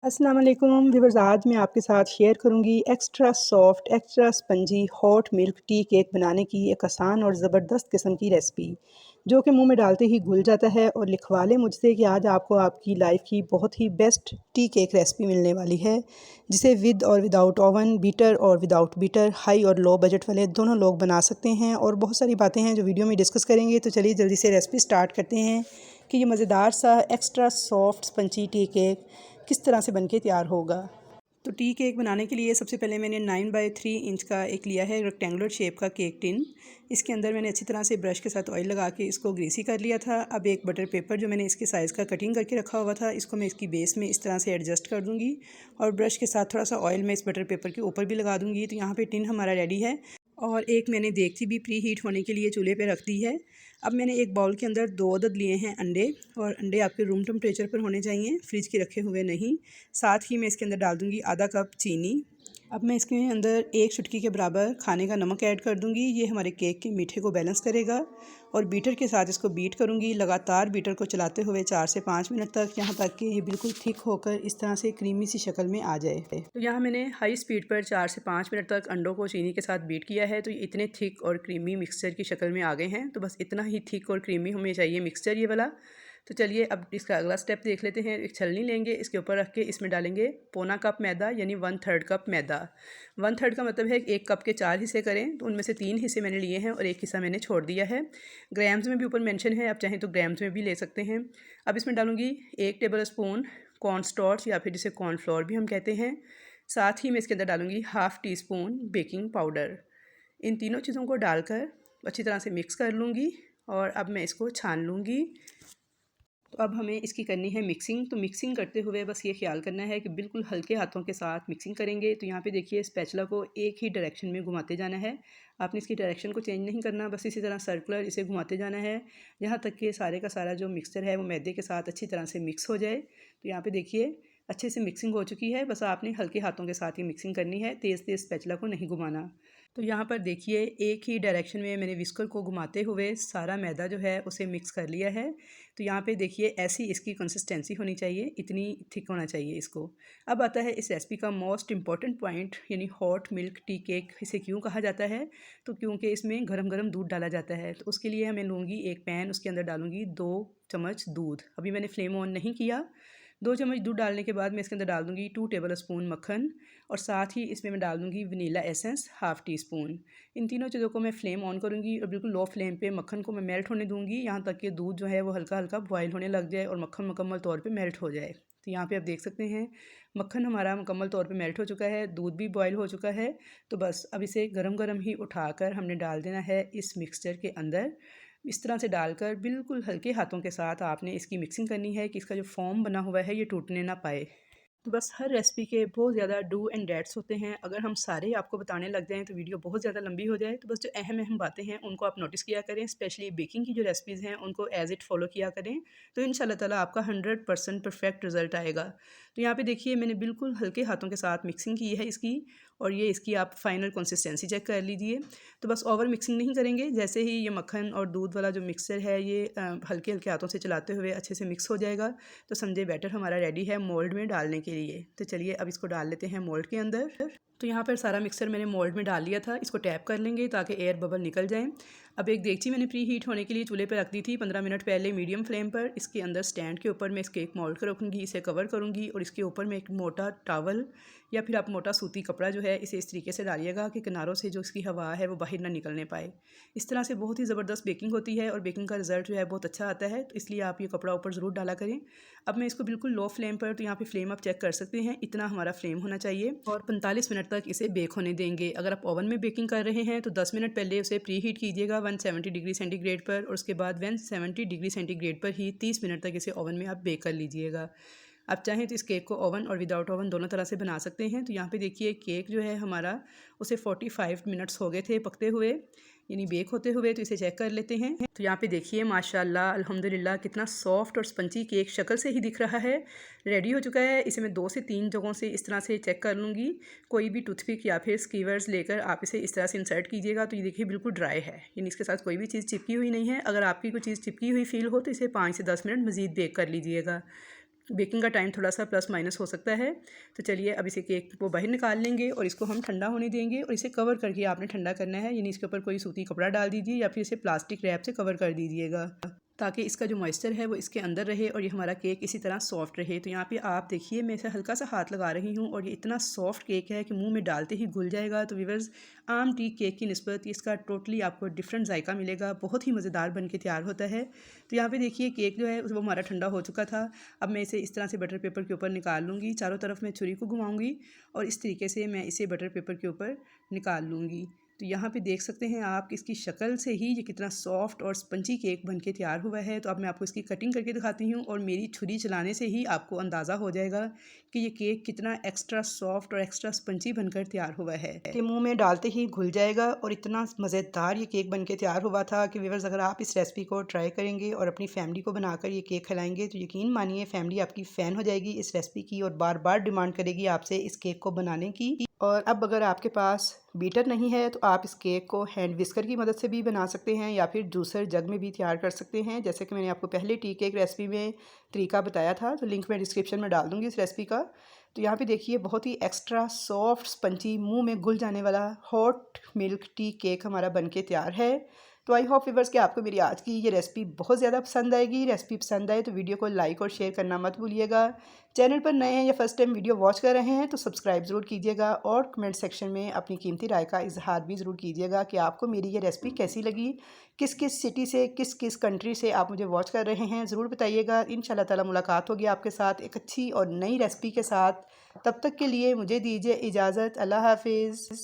अस्सलाम वालेकुम व्यूअर्स, आज मैं आपके साथ शेयर करूंगी extra soft extra spongy hot milk tea cake बनाने की एक आसान और ज़बरदस्त किस्म की रेसिपी जो कि मुंह में डालते ही घुल जाता है। और लिखवा लें मुझसे कि आज आपको आपकी लाइफ की बहुत ही बेस्ट टी केक रेसिपी मिलने वाली है, जिसे विद और विदाउट ओवन, बीटर और विदाउट बीटर, हाई और लो बजट वाले दोनों लोग बना सकते हैं। और बहुत सारी बातें हैं जो वीडियो में डिस्कस करेंगे, तो चलिए जल्दी से रेसिपी स्टार्ट करते हैं कि ये मज़ेदार सा extra soft spongy tea cake किस तरह से बनके तैयार होगा। तो टी केक बनाने के लिए सबसे पहले मैंने 9 बाय 3 इंच का एक लिया है रेक्टेंगुलर शेप का केक टिन। इसके अंदर मैंने अच्छी तरह से ब्रश के साथ ऑयल लगा के इसको ग्रीसी कर लिया था। अब एक बटर पेपर जो मैंने इसके साइज़ का कटिंग करके रखा हुआ था, इसको मैं इसकी बेस में इस तरह से एडजस्ट कर दूँगी और ब्रश के साथ थोड़ा सा ऑयल मैं इस बटर पेपर के ऊपर भी लगा दूँगी। तो यहाँ पर टिन हमारा रेडी है और एक मैंने देगची भी प्री हीट होने के लिए चूल्हे पे रख दी है। अब मैंने एक बाउल के अंदर 2 अदद लिए हैं अंडे, और अंडे आपके रूम टेम्परेचर पर होने चाहिए, फ्रिज के रखे हुए नहीं। साथ ही मैं इसके अंदर डाल दूँगी आधा कप चीनी। अब मैं इसके अंदर 1 चुटकी के बराबर खाने का नमक ऐड कर दूँगी। ये हमारे केक के मीठे को बैलेंस करेगा। और बीटर के साथ इसको बीट करूँगी, लगातार बीटर को चलाते हुए 4 से 5 मिनट तक, यहाँ तक कि ये बिल्कुल थिक होकर इस तरह से क्रीमी सी शक्ल में आ जाए। तो यहाँ मैंने हाई स्पीड पर 4 से 5 मिनट तक अंडों को चीनी के साथ बीट किया है। तो ये इतने थिक और क्रीमी मिक्सचर की शक्ल में आ गए हैं। तो बस इतना ही थिक और क्रीमी हमें चाहिए मिक्सचर ये वाला। तो चलिए अब इसका अगला स्टेप देख लेते हैं। एक छलनी लेंगे, इसके ऊपर रख के इसमें डालेंगे पौना कप मैदा, यानी 1/3 कप मैदा। 1/3 का मतलब है कि 1 कप के 4 हिस्से करें, तो उनमें से 3 हिस्से मैंने लिए हैं और 1 हिस्सा मैंने छोड़ दिया है। ग्राम्स में भी ऊपर मेंशन है, आप चाहें तो ग्राम्स में भी ले सकते हैं। अब इसमें डालूंगी 1 टेबल स्पून कॉर्न स्टार्च, या फिर जिसे कॉर्नफ्लोर भी हम कहते हैं। साथ ही मैं इसके अंदर डालूंगी half teaspoon baking powder. इन तीनों चीज़ों को डालकर अच्छी तरह से मिक्स कर लूँगी और अब मैं इसको छान लूँगी। तो अब हमें इसकी करनी है मिक्सिंग। तो मिक्सिंग करते हुए बस ये ख्याल करना है कि बिल्कुल हल्के हाथों के साथ मिक्सिंग करेंगे। तो यहाँ पे देखिए स्पैचुला को एक ही डायरेक्शन में घुमाते जाना है, आपने इसकी डायरेक्शन को चेंज नहीं करना, बस इसी तरह सर्कुलर इसे घुमाते जाना है यहाँ तक कि सारे का सारा जो मिक्सचर है वो मैदे के साथ अच्छी तरह से मिक्स हो जाए। तो यहाँ पे देखिए अच्छे से मिक्सिंग हो चुकी है, बस आपने हल्के हाथों के साथ ही मिक्सिंग करनी है, तेज़ तेज़ स्पैचुला को नहीं घुमाना। तो यहाँ पर देखिए एक ही डायरेक्शन में मैंने विस्कर को घुमाते हुए सारा मैदा जो है उसे मिक्स कर लिया है। तो यहाँ पे देखिए ऐसी इसकी कंसिस्टेंसी होनी चाहिए, इतनी थिक होना चाहिए इसको। अब आता है इस रेसिपी का मोस्ट इम्पॉर्टेंट पॉइंट, यानी हॉट मिल्क टी केक इसे क्यों कहा जाता है। तो क्योंकि इसमें गरम गरम दूध डाला जाता है। तो उसके लिए मैं लूँगी एक पैन, उसके अंदर डालूँगी 2 चम्मच दूध। अभी मैंने फ्लेम ऑन नहीं किया। 2 चम्मच दूध डालने के बाद मैं इसके अंदर डाल दूँगी 2 टेबल स्पून मक्खन, और साथ ही इसमें मैं डाल दूँगी vanilla essence half teaspoon. इन तीनों चीज़ों को मैं फ्लेम ऑन करूँगी और बिल्कुल लो फ्लेम पे मक्खन को मैं मेल्ट होने दूँगी, यहाँ तक कि दूध जो है वो हल्का हल्का बॉयल होने लग जाए और मक्खन मुकम्मल तौर पे मेल्ट हो जाए। तो यहाँ पे आप देख सकते हैं मक्खन हमारा मुकम्मल तौर पे मेल्ट हो चुका है, दूध भी बॉयल हो चुका है। तो बस अब इसे गरम गरम ही उठाकर हमने डाल देना है इस मिक्सचर के अंदर। इस तरह से डालकर बिल्कुल हल्के हाथों के साथ आपने इसकी मिक्सिंग करनी है कि इसका जो फॉर्म बना हुआ है ये टूटने ना पाए। तो बस हर रेसिपी के बहुत ज़्यादा डू एंड डैट्स होते हैं, अगर हम सारे आपको बताने लग जाएँ तो वीडियो बहुत ज़्यादा लंबी हो जाए। तो बस जो अहम अहम बातें हैं उनको आप नोटिस किया करें, स्पेशली बेकिंग की जो रेसिपीज़ हैं उनको एज़ इट फॉलो किया करें। तो इंशाल्लाह ताला आपका 100% परफेक्ट रिजल्ट आएगा। तो यहाँ पे देखिए मैंने बिल्कुल हल्के हाथों के साथ मिक्सिंग की है इसकी, और ये इसकी आप फाइनल कंसिस्टेंसी चेक कर लीजिए। तो बस ओवर मिक्सिंग नहीं करेंगे, जैसे ही ये मक्खन और दूध वाला जो मिक्सचर है ये हल्के हल्के हाथों से चलाते हुए अच्छे से मिक्स हो जाएगा, तो समझे बैटर हमारा रेडी है मोल्ड में डालने के लिए। तो चलिए अब इसको डाल लेते हैं मोल्ड के अंदर। तो यहाँ पर सारा मिक्सर मैंने मोल्ड में डाल लिया था, इसको टैप कर लेंगे ताकि एयर बबल निकल जाए। अब एक देगची मैंने प्री हीट होने के लिए चूल्हे पर रख दी थी 15 मिनट पहले मीडियम फ्लेम पर। इसके अंदर स्टैंड के ऊपर मैं इस केक मोल्ड को रखूँगी, इसे कवर करूँगी, और इसके ऊपर मैं एक मोटा टॉवल या फिर आप मोटा सूती कपड़ा जो है इसे इस तरीके से डालिएगा कि किनारों से जो इसकी हवा है वो बाहर ना निकलने पाए। इस तरह से बहुत ही ज़बरदस्त बेकिंग होती है और बेकिंग का रिजल्ट जो है बहुत अच्छा आता है, तो इसलिए आप ये कपड़ा ऊपर ज़रूर डाला करें। अब मैं इसको बिल्कुल लो फ्लेम पर, तो यहाँ पे फ्लेम आप चेक कर सकते हैं, इतना हमारा फ्लेम होना चाहिए, और 45 मिनट तक इसे बेक होने देंगे। अगर आप ओवन में बेकिंग कर रहे हैं तो 10 मिनट पहले उसे प्री हीट कीजिएगा 170 डिग्री सेंटीग्रेड पर, और उसके बाद 170 डिग्री सेंटीग्रेड पर ही 30 मिनट तक इसे ओवन में आप बेक कर लीजिएगा। आप चाहें तो इस केक को ओवन और विदाउट ओवन दोनों तरह से बना सकते हैं। तो यहाँ पे देखिए केक जो है हमारा उसे 45 मिनट्स हो गए थे पकते हुए, यानी बेक होते हुए। तो इसे चेक कर लेते हैं। तो यहाँ पे देखिए माशाल्लाह अल्हम्दुलिल्लाह कितना सॉफ्ट और स्पंजी केक शक्ल से ही दिख रहा है, रेडी हो चुका है। इसे मैं 2 से 3 जगहों से इस तरह से चेक कर लूँगी। कोई भी टूथपिक या फिर स्कीवर्स लेकर आप इसे इस तरह से इंसर्ट कीजिएगा। तो ये देखिए बिल्कुल ड्राई है, यानी इसके साथ कोई भी चीज़ चिपकी हुई नहीं है। अगर आपकी कोई चीज़ चिपकी हुई फील हो तो इसे 5 से 10 मिनट मज़ीद बेक कर लीजिएगा। बेकिंग का टाइम थोड़ा सा प्लस माइनस हो सकता है। तो चलिए अब इसे केक को बाहर निकाल लेंगे और इसको हम ठंडा होने देंगे और इसे कवर करके आपने ठंडा करना है, यानी इसके ऊपर कोई सूती कपड़ा डाल दीजिए या फिर इसे प्लास्टिक रैप से कवर कर दीजिएगा, ताकि इसका जो मॉइस्चर है वो इसके अंदर रहे और ये हमारा केक इसी तरह सॉफ्ट रहे। तो यहाँ पे आप देखिए मैं इसे हल्का सा हाथ लगा रही हूँ और ये इतना सॉफ्ट केक है कि मुंह में डालते ही घुल जाएगा। तो व्यूअर्स, आम टी केक की निस्बत इसका टोटली आपको डिफरेंट जायका मिलेगा, बहुत ही मज़ेदार बन के तैयार होता है। तो यहाँ पे देखिए केक जो है वो हमारा ठंडा हो चुका था। अब मैं इसे इस तरह से बटर पेपर के ऊपर निकाल लूँगी, चारों तरफ मैं छुरी को घुमाऊँगी और इस तरीके से मैं इसे बटर पेपर के ऊपर निकाल लूँगी। तो यहाँ पे देख सकते हैं आप कि इसकी शक्ल से ही ये कितना सॉफ्ट और स्पंजी केक बन के तैयार हुआ है। तो अब मैं आपको इसकी कटिंग करके दिखाती हूँ और मेरी छुरी चलाने से ही आपको अंदाज़ा हो जाएगा कि ये केक कितना एक्स्ट्रा सॉफ्ट और एक्स्ट्रा स्पंजी बनकर तैयार हुआ है कि मुंह में डालते ही घुल जाएगा। और इतना मज़ेदार ये केक बन के तैयार हुआ था कि व्यूअर्स, अगर आप इस रेसिपी को ट्राई करेंगे और अपनी फैमिली को बनाकर ये केक खिलाएंगे तो यकीन मानिए फैमिली आपकी फ़ैन हो जाएगी इस रेसिपी की और बार बार डिमांड करेगी आपसे इस केक को बनाने की। और अब अगर आपके पास बीटर नहीं है तो आप इस केक को हैंड विस्कर की मदद से भी बना सकते हैं या फिर जूसर जग में भी तैयार कर सकते हैं, जैसे कि मैंने आपको पहले टी केक रेसिपी में तरीका बताया था। तो लिंक मैं डिस्क्रिप्शन में डाल दूँगी इस रेसिपी का। तो यहाँ पे देखिए बहुत ही एक्स्ट्रा सॉफ्ट स्पंजी मुंह में घुल जाने वाला हॉट मिल्क टी केक हमारा बनके तैयार है। तो आई होप व्यूअर्स कि आपको मेरी आज की ये रेसिपी बहुत ज़्यादा पसंद आएगी। रेसिपी पसंद आए तो वीडियो को लाइक और शेयर करना मत भूलिएगा। चैनल पर नए हैं या फर्स्ट टाइम वीडियो वॉच कर रहे हैं तो सब्सक्राइब ज़रूर कीजिएगा और कमेंट सेक्शन में अपनी कीमती राय का इजहार भी ज़रूर कीजिएगा कि आपको मेरी ये रेसिपी कैसी लगी, किस किस सिटी से किस किस कंट्री से आप मुझे वॉच कर रहे हैं ज़रूर बताइएगा। इंशाल्लाह ताला मुलाकात होगी आपके साथ एक अच्छी और नई रेसिपी के साथ। तब तक के लिए मुझे दीजिए इजाज़त। अल्लाह हाफिज़।